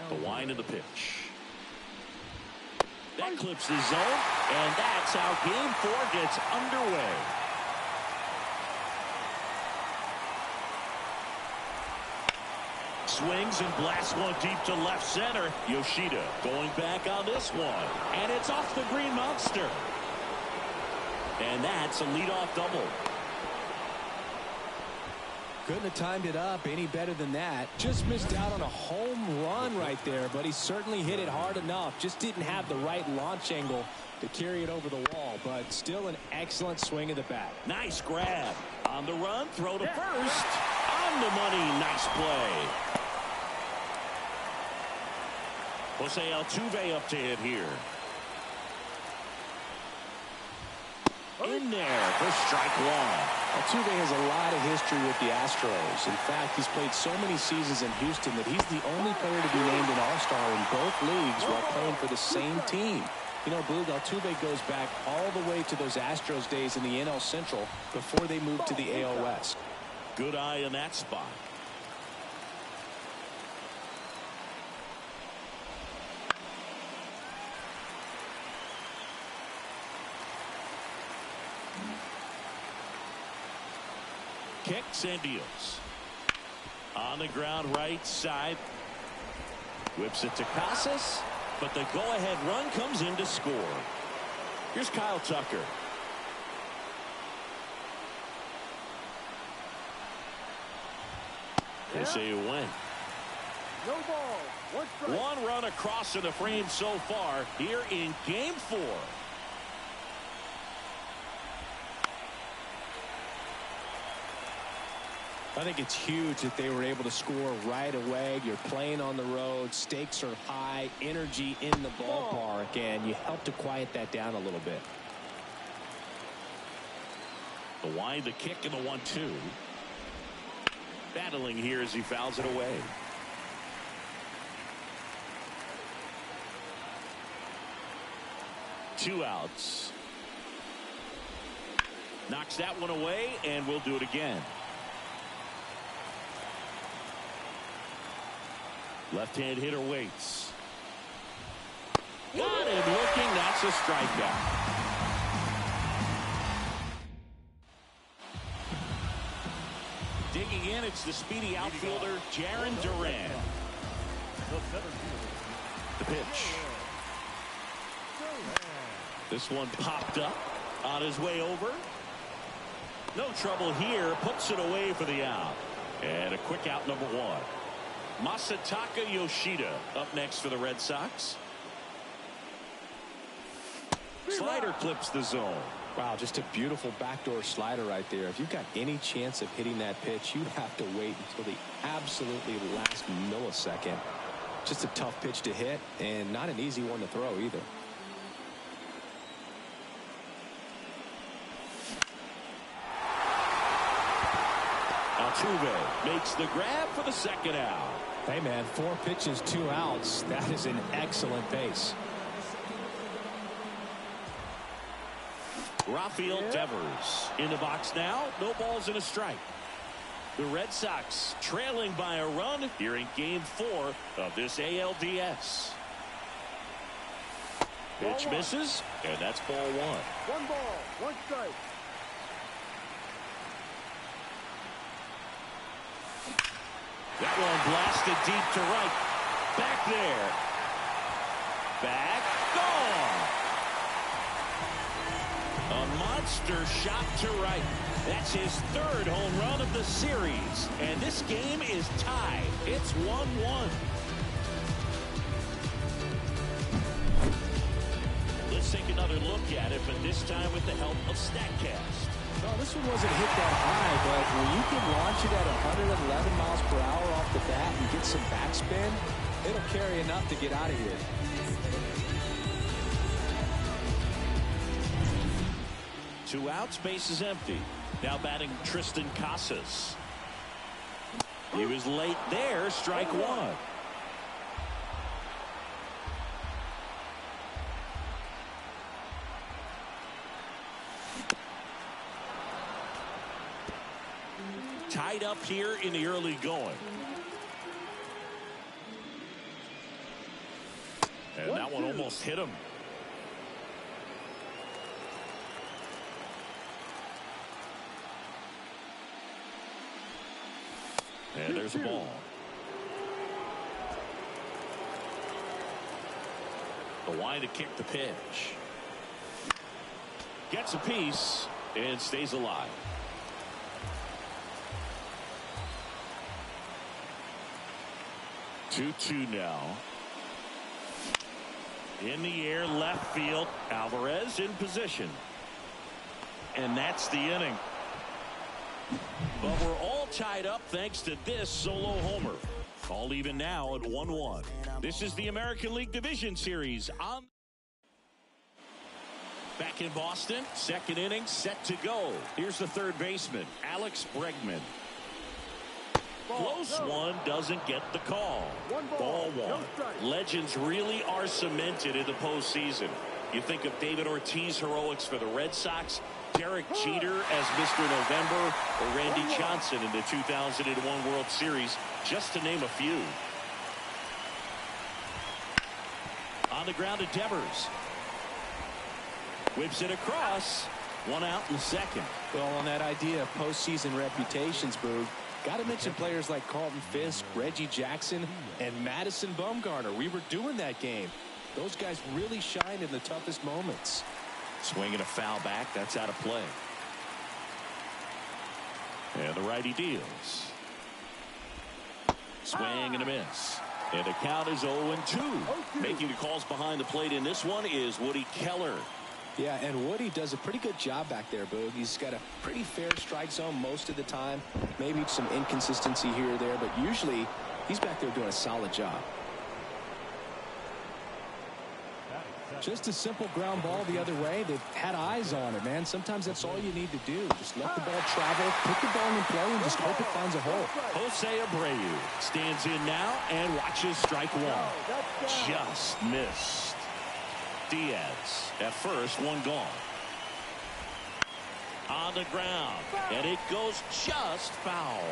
The wind of the pitch. That clips the zone, and that's how Game 4 gets underway. Swings and blasts one deep to left center. Yoshida going back on this one, and it's off the Green Monster. And that's a leadoff double. Couldn't have timed it up any better than that. Just missed out on a home run right there, but he certainly hit it hard enough. Just didn't have the right launch angle to carry it over the wall, but still an excellent swing of the bat. Nice grab. On the run, throw to first. On the money, nice play. Jose Altuve up to hit here. In there for strike one. Altuve has a lot of history with the Astros. In fact, he's played so many seasons in Houston that he's the only player to be named an all-star in both leagues while playing for the same team. You know, Boog, Altuve goes back all the way to those Astros days in the NL Central before they moved to the AL West. Good eye in that spot. Kicks and deals. On the ground right side. Whips it to Casas, but the go-ahead run comes in to score. Here's Kyle Tucker. They say it went. No ball. One strike. One run across in the frame so far here in Game 4. I think it's huge that they were able to score right away. You're playing on the road. Stakes are high. Energy in the ballpark. And you help to quiet that down a little bit. The wind, the kick, and the 1-2. Battling here as he fouls it away. Two outs. Knocks that one away, and we'll do it again. Left-hand hitter waits. Got him looking. That's a strikeout. Digging in, it's the speedy outfielder, Jarren Duran. The pitch. This one popped up on his way over. No trouble here. Puts it away for the out. And a quick out, number one. Masataka Yoshida up next for the Red Sox. Slider clips the zone. Wow, just a beautiful backdoor slider right there. If you've got any chance of hitting that pitch, you have to wait until the absolutely last millisecond. Just a tough pitch to hit, and not an easy one to throw either. Altuve makes the grab for the second out. Hey, man, 4 pitches, 2 outs. That is an excellent pace. Rafael Devers in the box now. No balls and a strike. The Red Sox trailing by a run here in Game 4 of this ALDS. Pitch misses, and that's ball one. One ball, one strike. That one blasted deep to right. Back there. Back. Gone. A monster shot to right. That's his 3rd home run of the series. And this game is tied. It's 1-1. Let's take another look at it, but this time with the help of StatCast. No, this one wasn't hit that high, but when you can launch it at 111 miles per hour off the bat and get some backspin, it'll carry enough to get out of here. Two outs, base is empty. Now batting Tristan Casas. He was late there, strike one. Tied up here in the early going. And that one almost hit him. And there's a ball. The line to kick the pitch. Gets a piece and stays alive. Two now. In the air, left field. Alvarez in position. And that's the inning. But we're all tied up thanks to this solo homer. All even now at 1-1. This is the American League Division Series on. Back in Boston, second inning set to go. Here's the third baseman, Alex Bregman. Close one, doesn't get the call. Ball one. Legends really are cemented in the postseason. You think of David Ortiz heroics for the Red Sox, Derek Jeter as Mr. November, or Randy Johnson in the 2001 World Series, just to name a few. On the ground to Devers. Whips it across. One out in the second. Well, on that idea of postseason reputations, Boog, got to mention players like Carlton Fisk, Reggie Jackson, and Madison Bumgarner. We were doing that game. Those guys really shined in the toughest moments. Swinging a foul back. That's out of play. And the righty deals. Swing and a miss. And the count is 0-2. Making the calls behind the plate in this one is Woody Keller. Yeah, and Woody does a pretty good job back there, Boog. He's got a pretty fair strike zone most of the time. Maybe some inconsistency here or there, but usually he's back there doing a solid job. Just a simple ground ball the other way. They've had eyes on it, man. Sometimes that's all you need to do. Just let the ball travel, put the ball in play, and just hope it finds a hole. Jose Abreu stands in now and watches strike one. Just missed. Diaz at first, one gone. On the ground, and it goes just foul.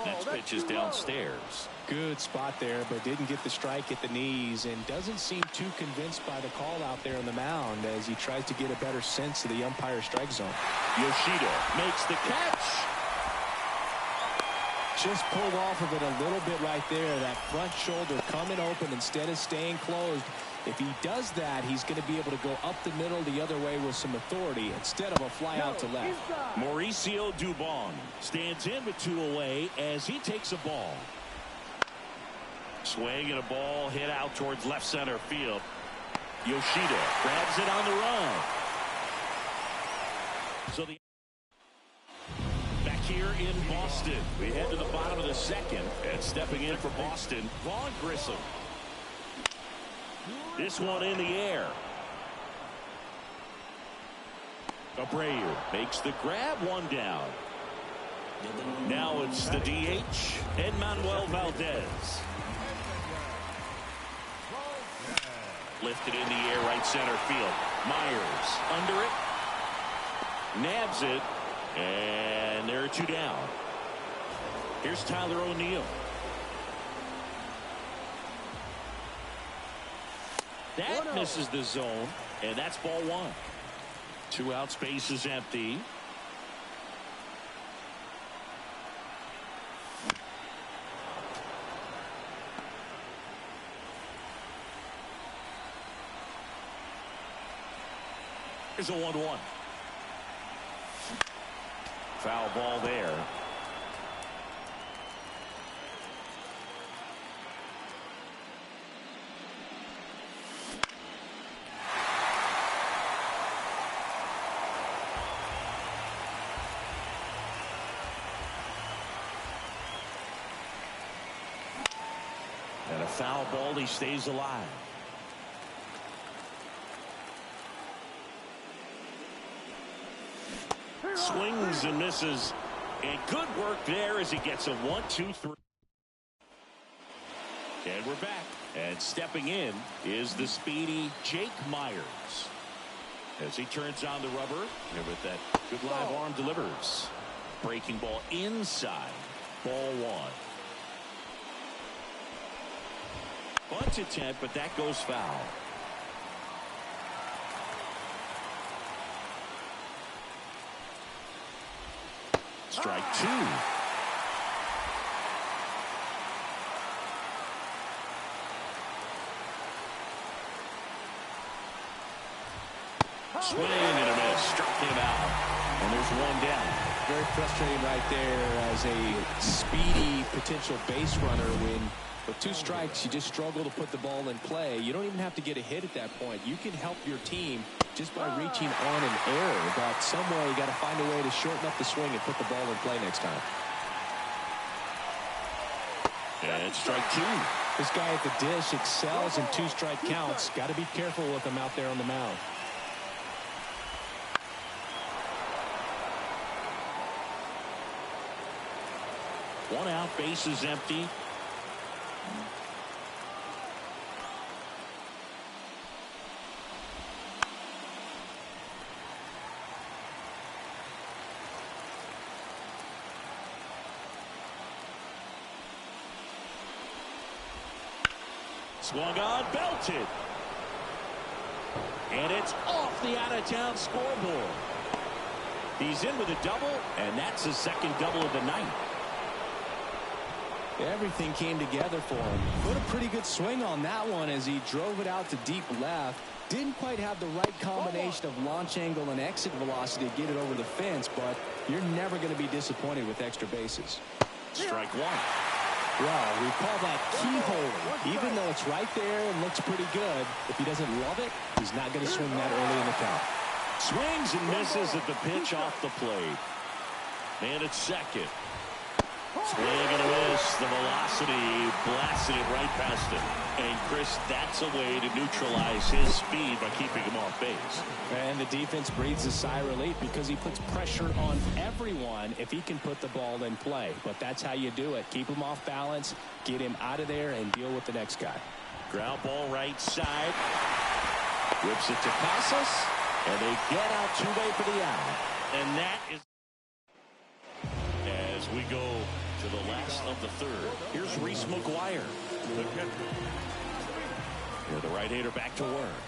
Next pitch is downstairs. Good spot there, but didn't get the strike at the knees and doesn't seem too convinced by the call out there on the mound as he tries to get a better sense of the umpire strike zone. Yoshida makes the catch. Just pulled off of it a little bit right there. That front shoulder coming open instead of staying closed. If he does that, he's going to be able to go up the middle the other way with some authority instead of a fly out to left. Mauricio Dubon stands in with two away as he takes a ball. Swing and a ball hit out towards left center field. Yoshida grabs it on the run. So the back here in Boston, we head to the bottom of the second, and stepping in for Boston, Vaughn Grissom. This one in the air. Abreu makes the grab, one down. Now it's the DH, Enmanuel Valdez. Lifted in the air, right center field. Myers under it. Nabs it. And there are two down. Here's Tyler O'Neill. That misses the zone, and that's ball one. Two out, space is empty. Here's a 1-1. Foul ball there. And a foul ball, he stays alive. Swings and misses, and good work there as he gets a 1-2-3. And we're back, and stepping in is the speedy Jake Myers as he turns on the rubber, and with that good live arm delivers. Breaking ball inside, ball one. Bunt attempt, but that goes foul. Strike two. Swing and a miss. Struck him out. And there's one down. Very frustrating right there as a speedy potential base runner when with 2 strikes you just struggle to put the ball in play. You don't even have to get a hit at that point. You can help your team just by reaching on an error, but somewhere you got to find a way to shorten up the swing and put the ball in play next time. And strike two. This guy at the dish excels in 2-strike counts. Got to be careful with him out there on the mound. One out, base is empty. Swung on, belted. And it's off the out-of-town scoreboard. He's in with a double, and that's his second double of the night. Everything came together for him. What a pretty good swing on that one as he drove it out to deep left. Didn't quite have the right combination of launch angle and exit velocity to get it over the fence, but you're never going to be disappointed with extra bases. Strike one. Well, we call that keyhole. Even though it's right there and looks pretty good, if he doesn't love it, he's not going to swing that early in the count. Swings and misses at the pitch off the plate. And it's second. Swing and a miss. The velocity blasted it right past him. And Chris, that's a way to neutralize his speed by keeping him off base. And the defense breathes a sigh of relief because he puts pressure on everyone if he can put the ball in play. But that's how you do it. Keep him off balance, get him out of there, and deal with the next guy. Ground ball right side. Whips it to Casas. And they get out two-way for the out. And that is as we go to the last of the third. Here's Reese McGuire. The right-hander back to work.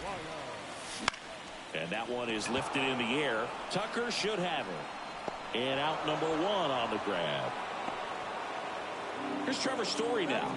And that one is lifted in the air. Tucker should have it. And out number one on the grab. Here's Trevor Story now.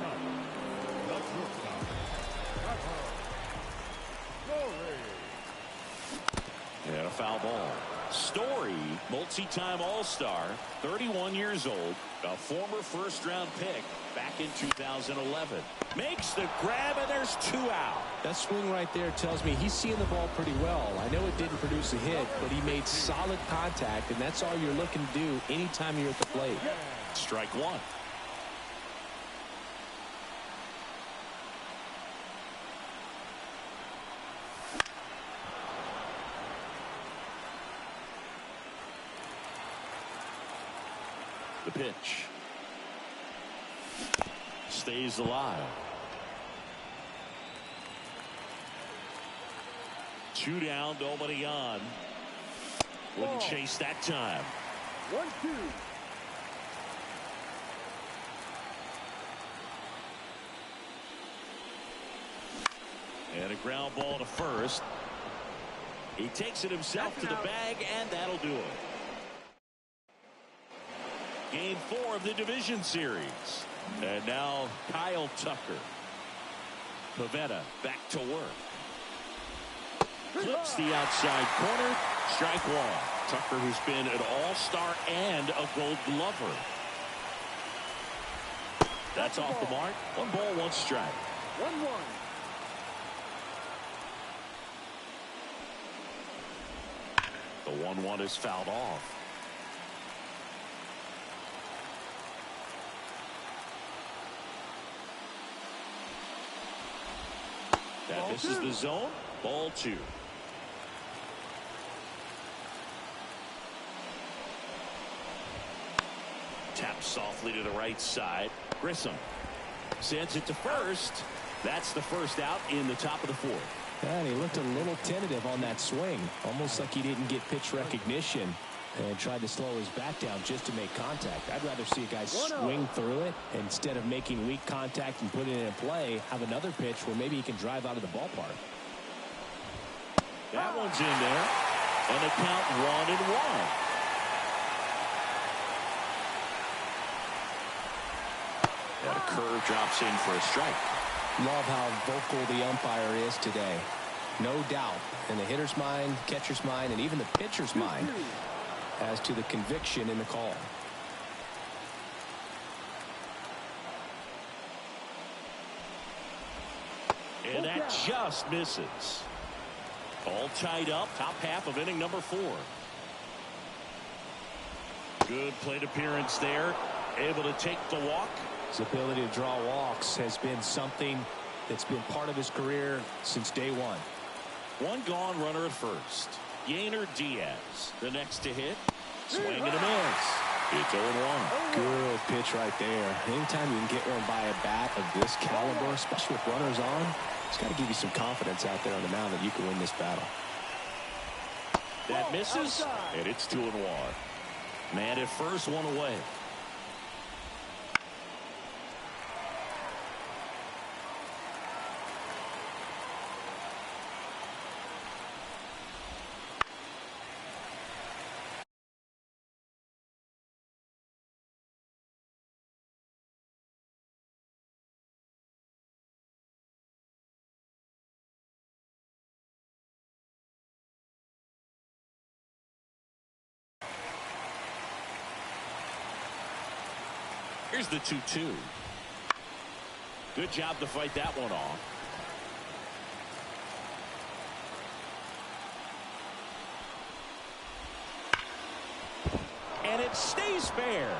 And a foul ball. Story, multi-time All-Star, 31 years old, a former first-round pick back in 2011. Makes the grab, and there's two out. That swing right there tells me he's seeing the ball pretty well. I know it didn't produce a hit, but he made solid contact, and that's all you're looking to do anytime you're at the plate. Strike one. The pitch. Stays alive. 2 down, nobody on. Wouldn't chase that time. 1-2. And a ground ball to first. He takes it himself to the bag, and that'll do it. Game 4 of the division series. And now Kyle Tucker. Pavetta back to work. Clips the outside corner. Strike one. Tucker, who's been an all-star and a gold glover. That's off the mark. 1 ball, 1 strike. 1-1. The 1-1 is fouled off. That misses the zone. Ball 2. Taps softly to the right side. Grissom sends it to first. That's the first out in the top of the 4th. And he looked a little tentative on that swing, almost like he didn't get pitch recognition. and tried to slow his bat down just to make contact. I'd rather see a guy swing through it instead of making weak contact and putting it in play, have another pitch where maybe he can drive out of the ballpark. That one's in there, and the count 1-1. That a curve drops in for a strike. Love how vocal the umpire is today. No doubt in the hitter's mind, catcher's mind, and even the pitcher's mind as to the conviction in the call. And that just misses. All tied up, top half of inning number 4. Good plate appearance there. Able to take the walk. His ability to draw walks has been something that's been part of his career since day one. One gone, runner at first. Yainer Diaz, the next to hit. Swing and a miss. It's 0-1. Good pitch right there. Anytime you can get one by a bat of this caliber, especially with runners on, it's got to give you some confidence out there on the mound that you can win this battle. That misses, and it's 2-1. Man at first, one away. Here's the 2-2. Good job to fight that one off. And it stays fair.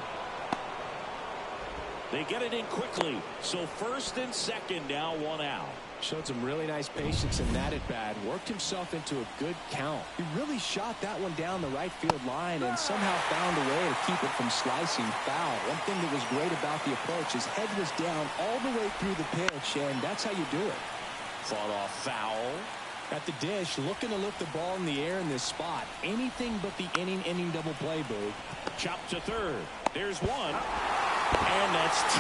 They get it in quickly. So first and second, now one out. Showed some really nice patience in that at bat. Worked himself into a good count. He really shot that one down the right field line and somehow found a way to keep it from slicing foul. One thing that was great about the approach, his head was down all the way through the pitch, and that's how you do it. Fought off foul. At the dish, looking to lift the ball in the air in this spot. Anything but the inning double play, Boo. Chop to third. There's one. And that's 2.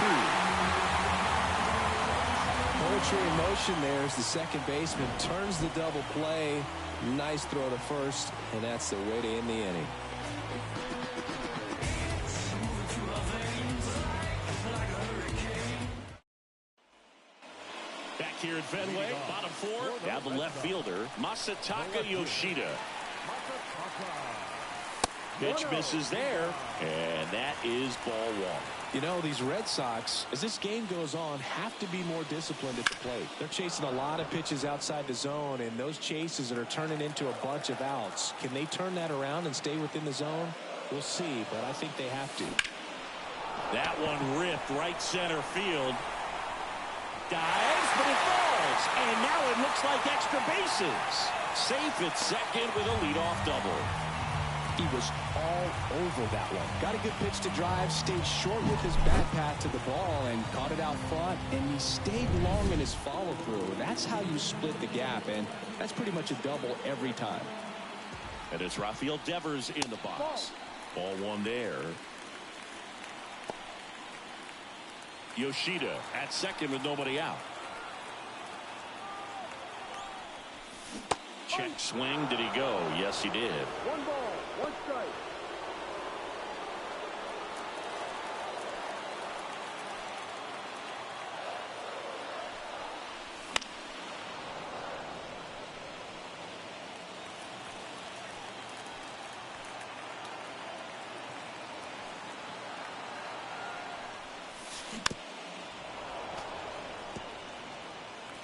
Poetry in motion there as the second baseman turns the double play. Nice throw to first, and that's the way to end the inning. Back here at Fenway, bottom 4, down the left fielder, Masataka Yoshida. Pitch misses there, and that is ball 1. You know, these Red Sox, as this game goes on, have to be more disciplined at the plate. They're chasing a lot of pitches outside the zone, and those chases are turning into a bunch of outs. Can they turn that around and stay within the zone? We'll see, but I think they have to. That one ripped right center field. Dives, but it falls. And now it looks like extra bases. Safe at second with a leadoff double. He was all over that one. Got a good pitch to drive, stayed short with his bat path to the ball, and caught it out front, and he stayed long in his follow-through. That's how you split the gap, and that's pretty much a double every time. And it's Rafael Devers in the box. Ball 1 there. Yoshida at second with nobody out. Check swing. Did he go? Yes, he did. 1 ball, 1 strike.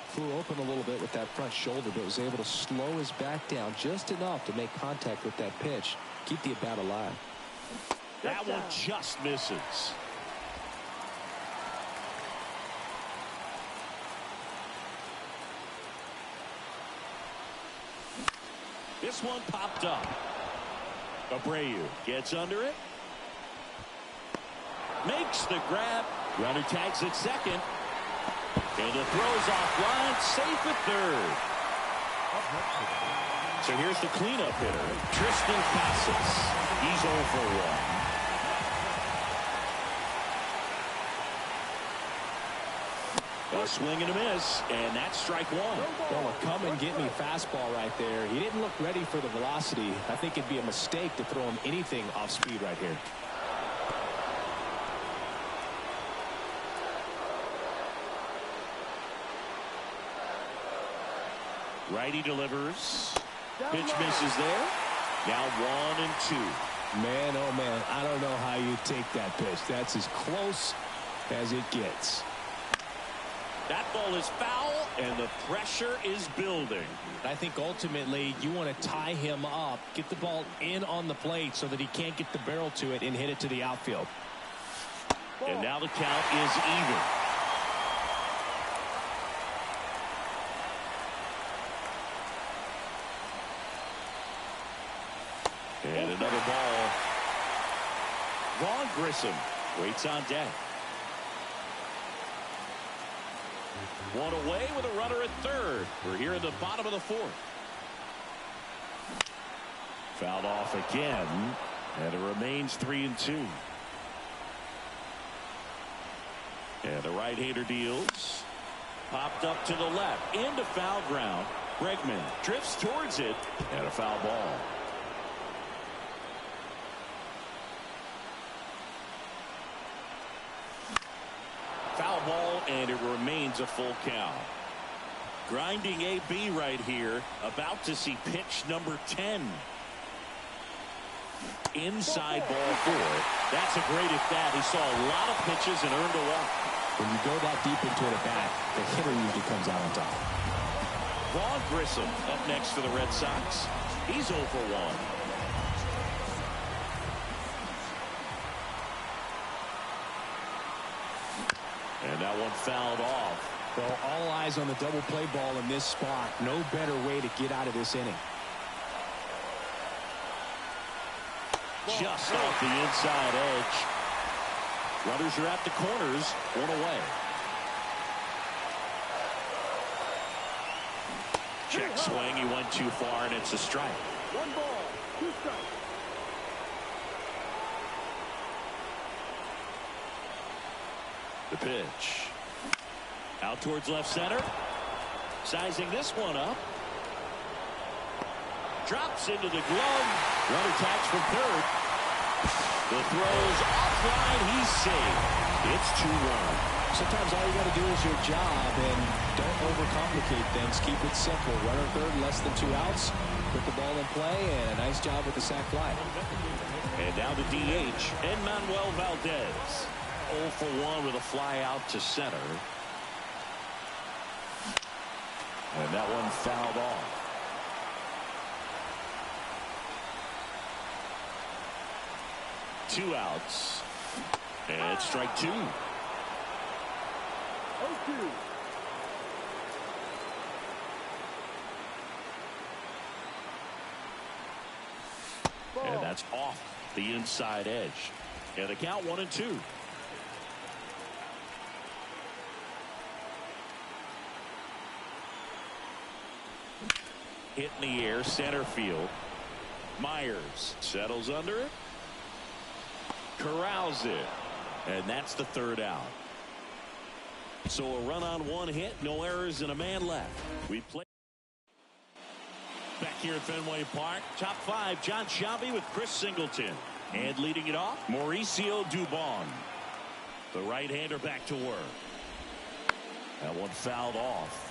Flew open a little bit with that front shoulder, but was able to slow his back down just enough to make contact with that pitch. Keep the at-bat alive. That one just misses. This one popped up. Abreu gets under it. Makes the grab. Runner tags at second. And the throw's offline, safe at third. So here's the cleanup hitter, Tristan Casas. He's 0 for 1. A swing and a miss, and that's strike one. Well, a come and get me fastball right there. He didn't look ready for the velocity. I think it'd be a mistake to throw him anything off speed right here. Righty delivers. Pitch misses there. Now 1-2. Man, oh man, I don't know how you take that pitch. That's as close as it gets. That ball is foul, and the pressure is building. I think ultimately you want to tie him up, get the ball in on the plate so that he can't get the barrel to it and hit it to the outfield. And now the count is even. And another ball. Vaughn Grissom waits on deck. One away with a runner at third. We're here in the bottom of the fourth. Fouled off again, and it remains 3-2. And the right-hander deals. Popped up to the left, into foul ground. Bregman drifts towards it, and a foul ball. Foul ball, and it remains a full count. Grinding AB right here, about to see pitch number 10. Inside ball 4. That's a great at bat. He saw a lot of pitches and earned a walk. When you go that deep into it at bat, the hitter usually comes out on top. Vaughn Grissom up next for the Red Sox. He's 0 for 1. And that one fouled off. Well, all eyes on the double play ball in this spot. No better way to get out of this inning. Just off the inside edge. Runners are at the corners. One away. Check swing. He went too far, and it's a strike. 1 ball, 2 strikes. The pitch. Out towards left center. Sizing this one up. Drops into the glove. Runner tags from third. The throw's offline. He's safe. It's 2-1. Sometimes all you got to do is your job and don't overcomplicate things. Keep it simple. Runner third, less than 2 outs. Put the ball in play, and a nice job with the sac fly. And now the DH, Manuel Valdez. 0 for 1 with a fly out to center. And that one fouled off. Two outs. And strike 2. 0-2. And that's off the inside edge. And the count 1-2. Hit in the air, center field. Myers settles under it. Corrals it. And that's the 3rd out. So a run on 1 hit, no errors, and a man left. We play back here at Fenway Park. Top 5, John Shelby with Chris Singleton. And leading it off, Mauricio Dubon. The right-hander back to work. That one fouled off.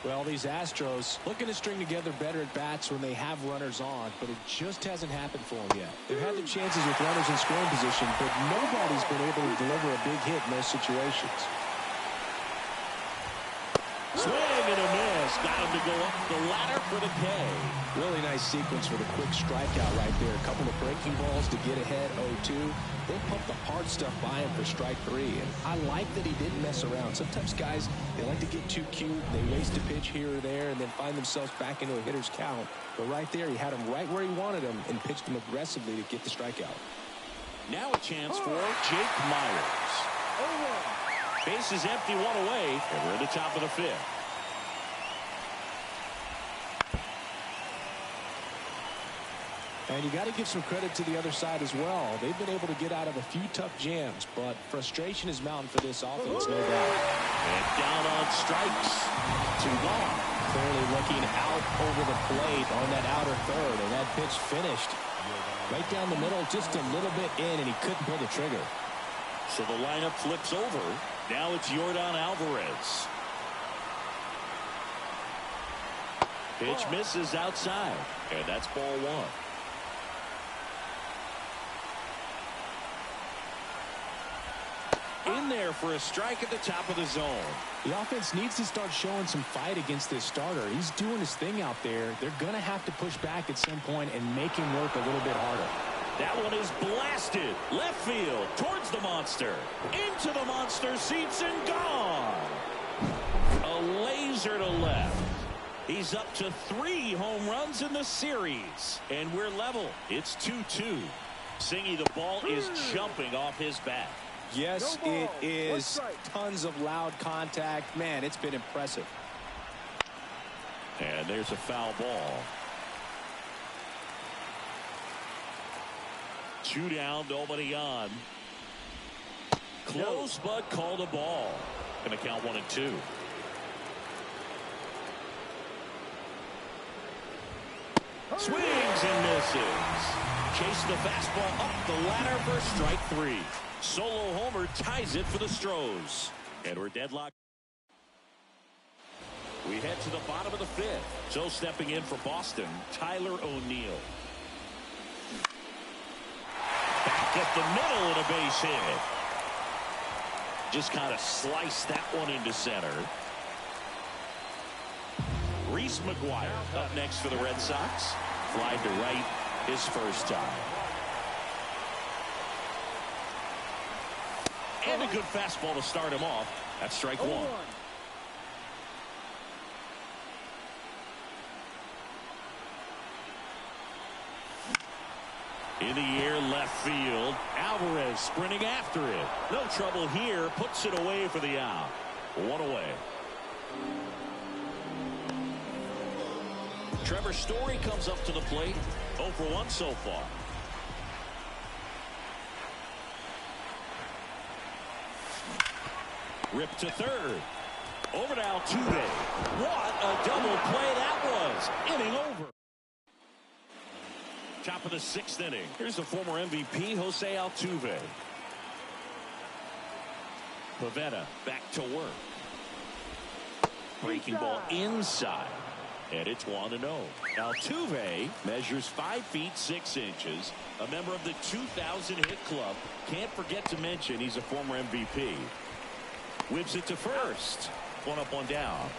Well, these Astros looking to string together better at bats when they have runners on, but it just hasn't happened for them yet. They've had the chances with runners in scoring position, but nobody's been able to deliver a big hit in those situations. Swing and a miss. Got him to go up the ladder for the K. Really nice sequence for the quick strikeout right there. A couple of breaking balls to get ahead, 0-2. Then pump the hard stuff by him for strike 3. And I like that he didn't mess around. Sometimes guys, they like to get too cute. They waste a pitch here or there and then find themselves back into a hitter's count. But right there, he had him right where he wanted him and pitched him aggressively to get the strikeout. Now a chance for Jake Myers. Base is empty, 1 away, and we're at the top of the 5th. And you got to give some credit to the other side as well. They've been able to get out of a few tough jams, but frustration is mounting for this offense, no doubt. And down on strikes. 2 gone. Clearly looking out over the plate on that outer third, and that pitch finished right down the middle, just a little bit in, and he couldn't pull the trigger. So the lineup flips over. Now it's Yordan Alvarez. Pitch misses outside, and that's ball 1. In there for a strike at the top of the zone. The offense needs to start showing some fight against this starter. He's doing his thing out there. They're going to have to push back at some point and make him work a little bit harder. That one is blasted left field towards the monster. Into the monster seats and gone. A laser to left. He's up to 3 home runs in the series. And we're level. It's 2-2. Singy, the ball is jumping off his bat. Yes, it is. Tons of loud contact. Man, it's been impressive. And there's a foul ball. 2 down, nobody on. Close, but called a ball. Gonna count 1-2. Swings and misses. Chase the fastball up the ladder for strike 3. Solo homer ties it for the Stros. And we're deadlocked. We head to the bottom of the 5th. So stepping in for Boston, Tyler O'Neill. Back up the middle and a base hit. Just kind of sliced that one into center. Reese McGuire up next for the Red Sox. Fly to right his first time. And a good fastball to start him off. That's strike 1. In the air, left field. Alvarez sprinting after it. No trouble here. Puts it away for the out. 1 away. Trevor Story comes up to the plate. 0 for 1 so far. Rip to third. Over to Altuve. What a double play that was. Inning over. Top of the 6th inning. Here's the former MVP, Jose Altuve. Pivetta back to work. Breaking ball inside. And it's 1-0. Altuve measures 5 feet 6 inches. A member of the 2,000 hit club. Can't forget to mention he's a former MVP. Whips it to first. 1 up, 1 down.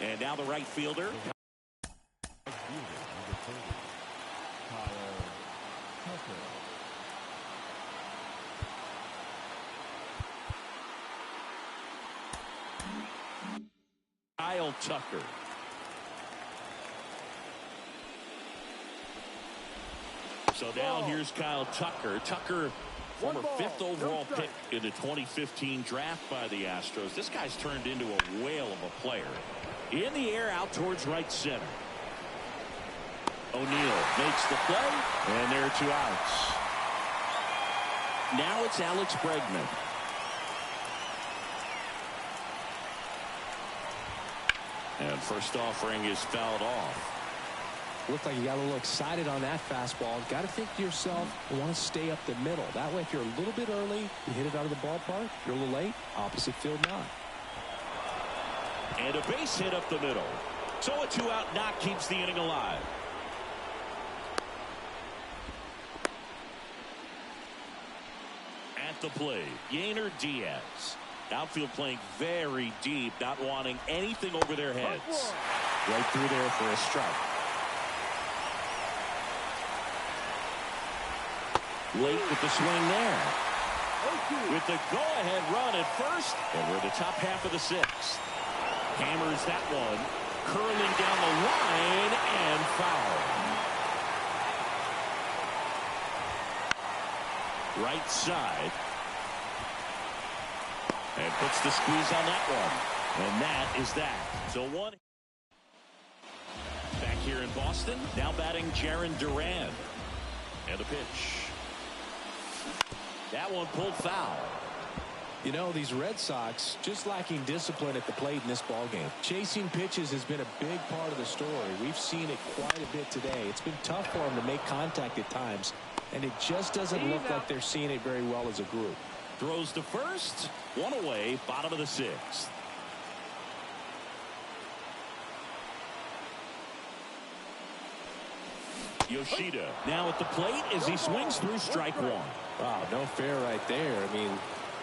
And now the right fielder. Kyle Tucker. So now here's Kyle Tucker. Tucker, former 5th overall pick in the 2015 draft by the Astros. This guy's turned into a whale of a player. In the air, out towards right center. O'Neill makes the play, and there are 2 outs. Now it's Alex Bregman. And first offering is fouled off. Looked like you got a little excited on that fastball. Got to think to yourself, you want to stay up the middle. That way, if you're a little bit early, you hit it out of the ballpark. If you're a little late, opposite field knock. And a base hit up the middle. So a 2-out knock keeps the inning alive. At the plate, Yainer Diaz. Outfield playing very deep, not wanting anything over their heads. Right through there for a strike. Late with the swing there. With the go-ahead run at first, and we're in the top half of the 6th. Hammers that one, curling down the line, and foul. Right side. And puts the squeeze on that one. And that is that. So 1. Back here in Boston. Now batting Jarren Duran. And the pitch. That one pulled foul. You know, these Red Sox just lacking discipline at the plate in this ballgame. Chasing pitches has been a big part of the story. We've seen it quite a bit today. It's been tough for them to make contact at times, and it just doesn't look like they're seeing it very well as a group. Throws to first. One away, bottom of the sixth. Yoshida now at the plate as he swings through strike one. Wow, no fair right there. I mean,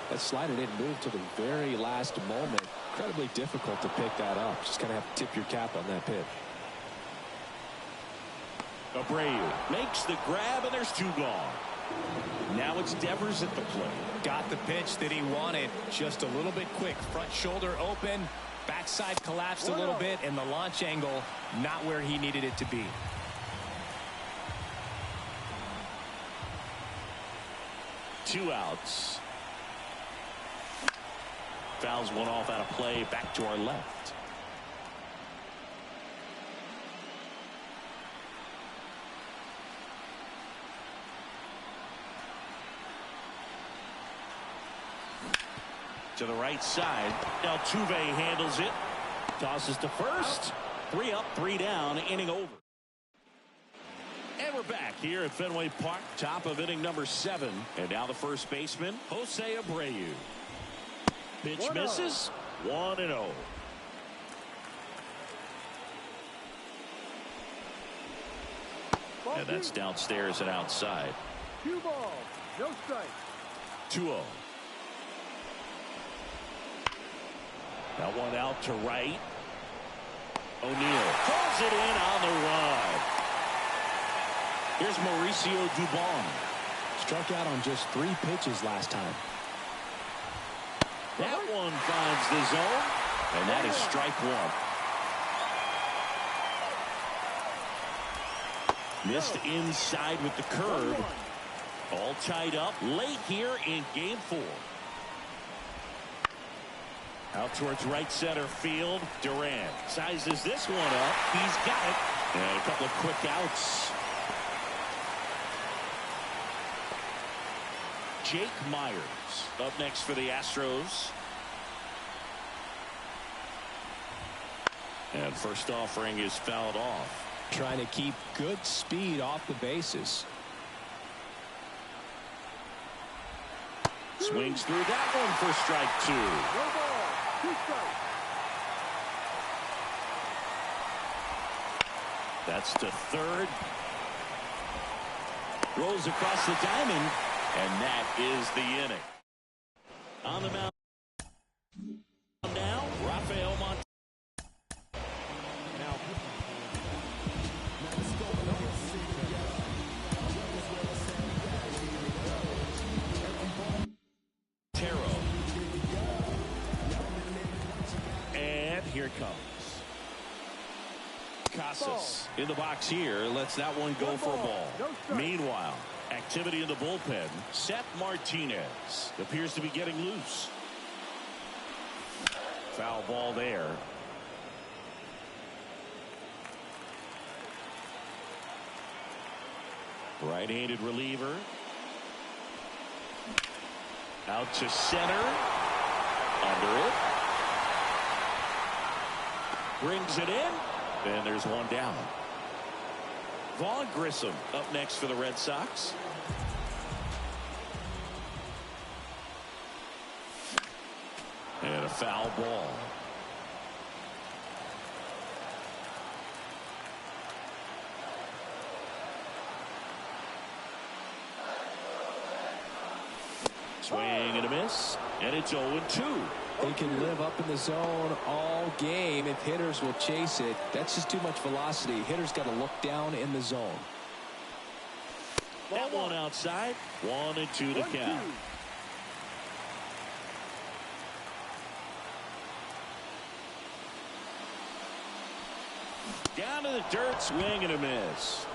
that slider didn't move to the very last moment. Incredibly difficult to pick that up. Just kind of have to tip your cap on that pitch. Abreu makes the grab, and there's two gone. Now it's Devers at the plate. Got the pitch that he wanted. Just a little bit quick. Front shoulder open. Backside collapsed a little bit, and the launch angle not where he needed it to be. Two outs. Fouls one off out of play. Back to our left. To the right side. Altuve handles it. Tosses to first. 3 up, 3 down. Inning over. And we're back here at Fenway Park, top of inning number 7. And now the first baseman, Jose Abreu. Pitch misses. 1-0. And that's downstairs and outside. 2 balls, no strike. 2-0. Now one out to right. O'Neill calls it in on the run. Here's Mauricio Dubon. Struck out on just 3 pitches last time. That one finds the zone, and that is strike one. Missed inside with the curve. All tied up late here in game 4. Out towards right center field. Durant sizes this one up. He's got it. And a couple of quick outs. Jake Myers up next for the Astros. And first offering is fouled off. Trying to keep good speed off the bases. Swings through that one for strike 2. No ball, 2 strikes. That's to third. Rolls across the diamond, and that is the inning. On the mound now, Rafael Montero. And here it comes. Casas in the box here. Lets that one go for a ball. Meanwhile, activity in the bullpen. Seth Martinez appears to be getting loose. Foul ball there. Right-handed reliever. Out to center. Under it. Brings it in. And there's one down. Vaughn Grissom up next for the Red Sox. And a foul ball. Swing and a miss. And it's 0-2. They can live up in the zone all game if hitters will chase it. That's just too much velocity. Hitters got to look down in the zone. That one outside. 1-2 to count. Down to the dirt. Swing and a miss.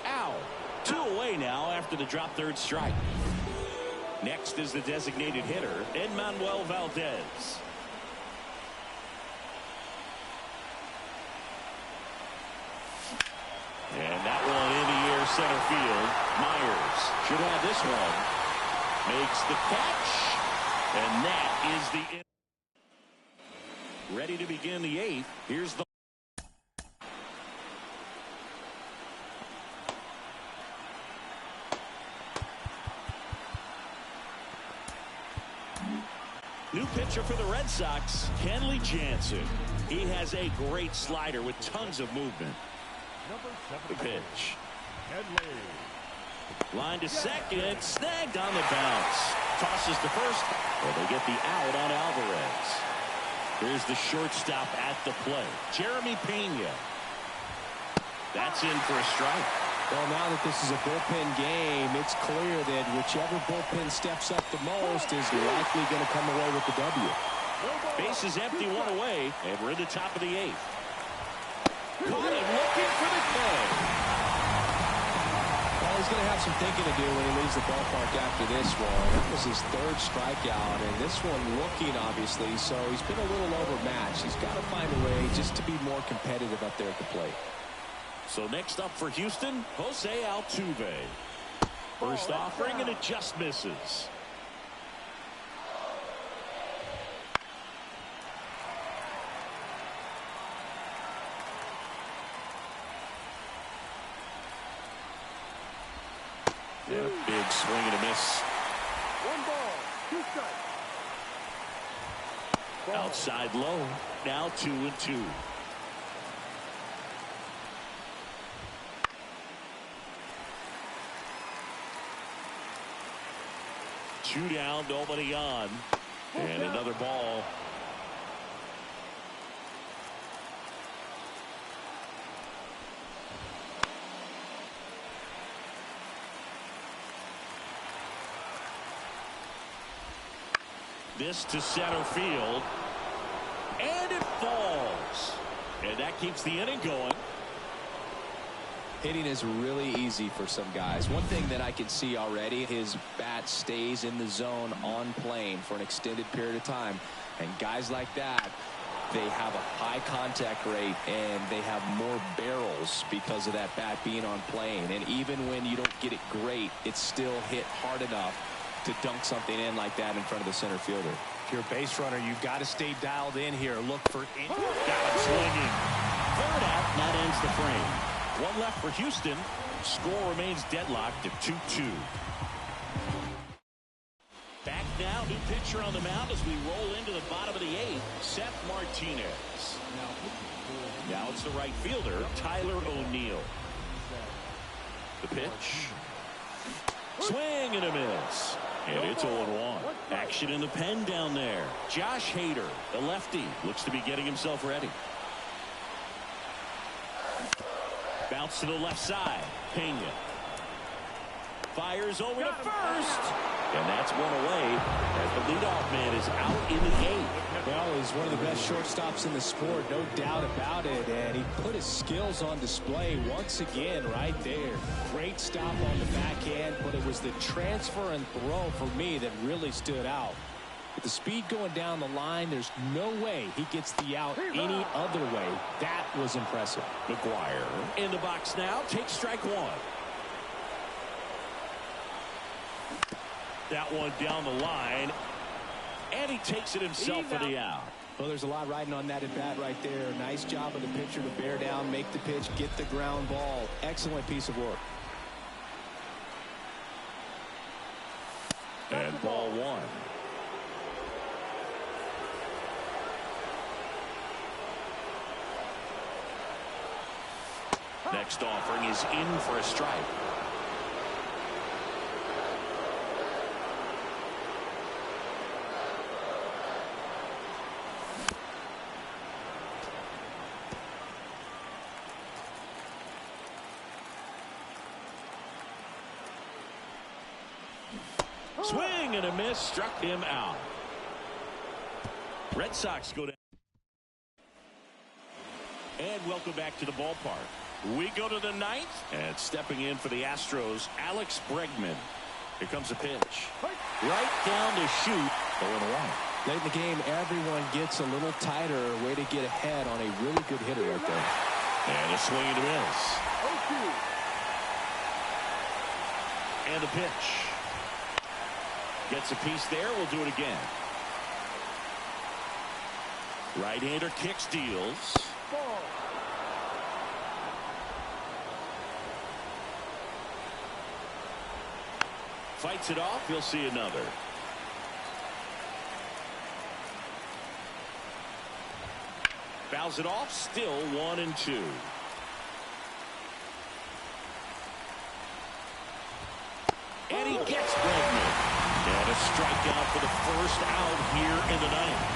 Ow. 2 away now after the drop third strike. Next is the designated hitter, Enmanuel Valdez. And that one in the air center field. Myers should have this one. Makes the catch. And that is the ready to begin the 8th. Here's the new pitcher for the Red Sox, Kenley Jansen. He has a great slider with tons of movement. The pitch. Line to second, snagged on the bounce. Tosses to first. Well, they get the out on Alvarez. Here's the shortstop at the plate, Jeremy Pena. That's in for a strike. Well, now that this is a bullpen game, it's clear that whichever bullpen steps up the most is likely going to come away with the W. Base is empty, one away, and we're in the top of the 8th. Caught him looking for the play. Well, he's going to have some thinking to do when he leaves the ballpark after this one. That was his 3rd strikeout, and this one rookie, obviously, so he's been a little overmatched. He's got to find a way just to be more competitive up there at the plate. So next up for Houston, Jose Altuve. First offering, and it just misses. Yeah, big swing and a miss. 1 ball, 2 strikes. Outside low. Now 2-2. Two down, nobody on. And another ball. This to center field. And it falls. And that keeps the inning going. Hitting is really easy for some guys. One thing that I can see already, his bat stays in the zone on plane for an extended period of time. And guys like that, they have a high contact rate and they have more barrels because of that bat being on plane. And even when you don't get it great, it's still hit hard enough to dunk something in like that in front of the center fielder. If you're a base runner, you've got to stay dialed in here. Look for it. Got him swinging. 3rd out, and that ends the frame. 1 left for Houston. Score remains deadlocked at 2-2. Back now, new pitcher on the mound as we roll into the bottom of the 8th, Seth Martinez. Now it's the right fielder, Tyler O'Neill. The pitch. Swing and a miss. And it's 0-1. Action in the pen down there. Josh Hader, the lefty, looks to be getting himself ready. Bounce to the left side. Pena fires over to first. And that's one away as the leadoff man is out in the 8th. Well, he's one of the best shortstops in the sport, no doubt about it. And he put his skills on display once again right there. Great stop on the backhand, but it was the transfer and throw for me that really stood out. With the speed going down the line, there's no way he gets the out any other way. That was impressive. McGuire in the box now. Takes strike 1. That one down the line. And he takes it himself for the out. Well, there's a lot riding on that at bat right there. Nice job of the pitcher to bear down, make the pitch, get the ground ball. Excellent piece of work. And ball 1. Next offering is in for a strike. Swing and a miss, struck him out. Red Sox go down. And welcome back to the ballpark. We go to the 9th, and stepping in for the Astros, Alex Bregman. Here comes a pitch. Right down to shoot. 0-1. Late in the game, everyone gets a little tighter. Way to get ahead on a really good hitter right there. And a swing and a miss. 2. And the pitch. Gets a piece there. We'll do it again. Right-hander kicks, deals. Ball. Fights it off. You'll see another. Fouls it off. Still 1-2. And he gets Bregman. And a strikeout for the first out here in the ninth.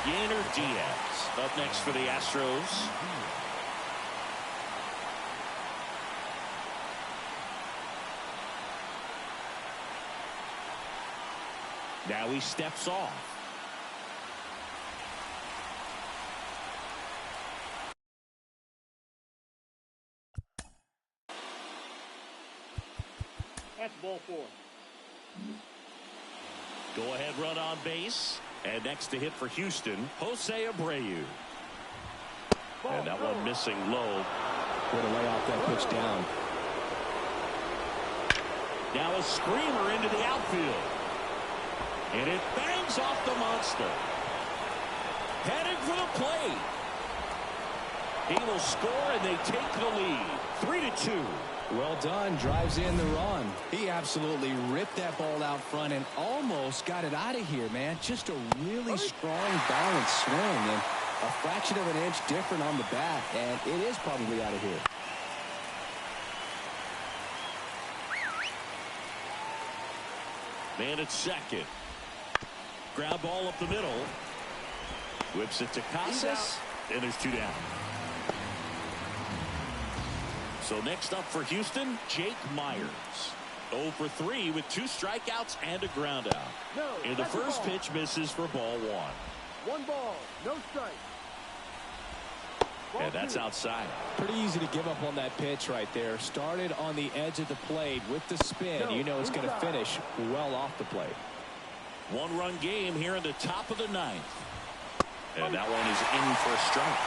Yainer Diaz up next for the Astros. Now he steps off. That's ball 4. Go ahead run on base. And next to hit for Houston, Jose Abreu. And that one missing low. Way to lay off that pitch down. Now a screamer into the outfield. And it bangs off the monster. Heading for the plate. He will score and they take the lead. 3-2. Well done. Drives in the run. He absolutely ripped that ball out front and almost got it out of here, man. Just a really strong balanced swing and a fraction of an inch different on the bat, and it is probably out of here. Man at second. Ground ball up the middle. Whips it to Casas. And there's 2 down. So next up for Houston, Jake Myers. 0 for 3 with 2 strikeouts and a ground out. No, and the first pitch misses for ball 1. 1 ball, no strike. Ball And that's 2. outside. Pretty easy to give up on that pitch right there. Started on the edge of the plate with the spin. No, you know it's going to inside. finish well off the plate. 1-run game here in the top of the 9th. And that one is in for a strike.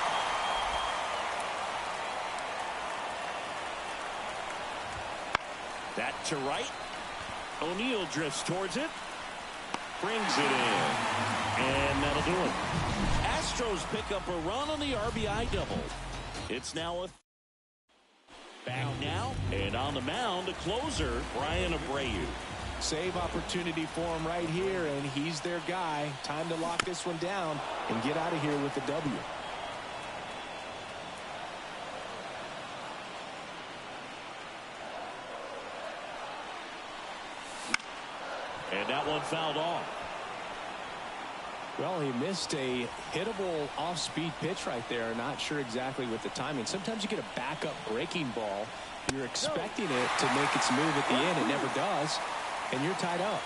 That to right. O'Neill drifts towards it. Brings it in. And that'll do it. Astros pick up a run on the RBI double. It's now a back now. And on the mound, the closer, Brian Abreu. Save opportunity for him right here, and he's their guy. Time to lock this one down and get out of here with the W. And that one fouled off. Well, he missed a hittable off-speed pitch right there. Not sure exactly with the timing. Sometimes you get a backup breaking ball. You're expecting it to make its move at the end. It never does, and you're tied up.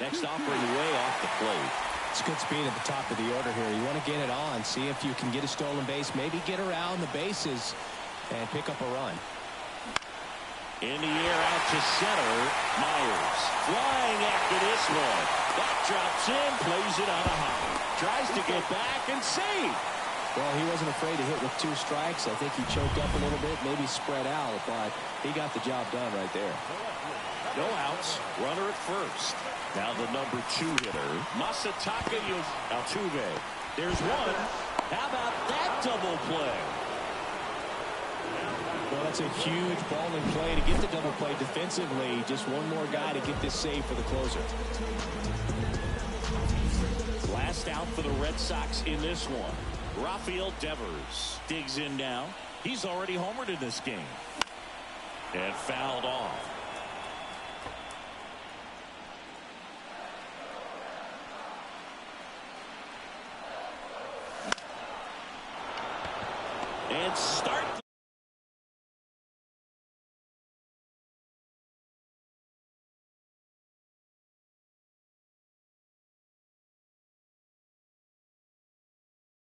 Next offering way off the plate. It's good speed at the top of the order here. You want to get it on, see if you can get a stolen base, maybe get around the bases and pick up a run. In the air out to center. Myers flying after this one. That drops in, plays it on a hop. Tries to get back and save. Well, he wasn't afraid to hit with 2 strikes. I think he choked up a little bit, maybe spread out, but he got the job done right there. No outs. Runner at first. Now the number 2 hitter, Masataka Altuve. There's one. How about that double play? Well, that's a huge ball in play to get the double play defensively. Just one more guy to get this save for the closer. Last out for the Red Sox in this one. Rafael Devers digs in now. He's already homered in this game. And fouled off. And start